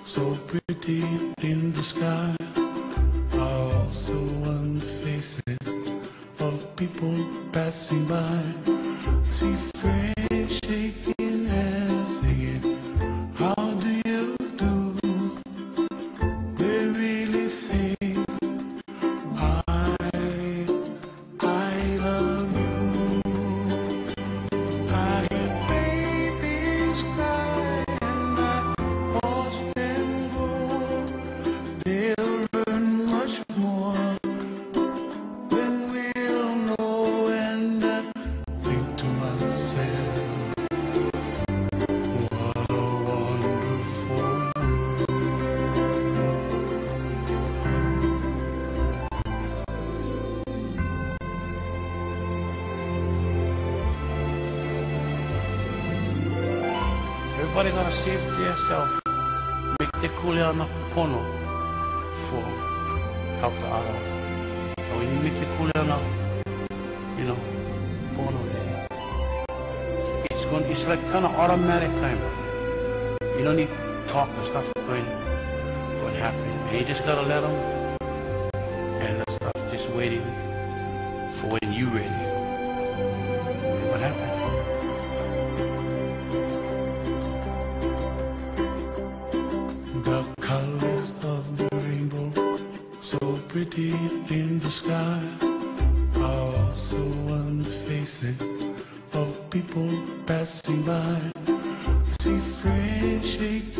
so pretty in the sky are also on the faces of people passing by. See friends shaking hands, singing, "How do you do?" They really say, I love you. I hear babies cry and I watch them go. They'll learn much more than we'll know. And I think to myself, what a wonderful world. Everybody gotta save to yourself. Make the kulia na pono for help the other. So when you make the kulia na, pono there, it's like kind of automatic kind of. You don't need talk and stuff going what happened. And you just gotta let them, and that stuff just waiting for when you ready. And what happened? The colors of the rainbow, so pretty in the sky, are also on the faces of people passing by. See friends shaking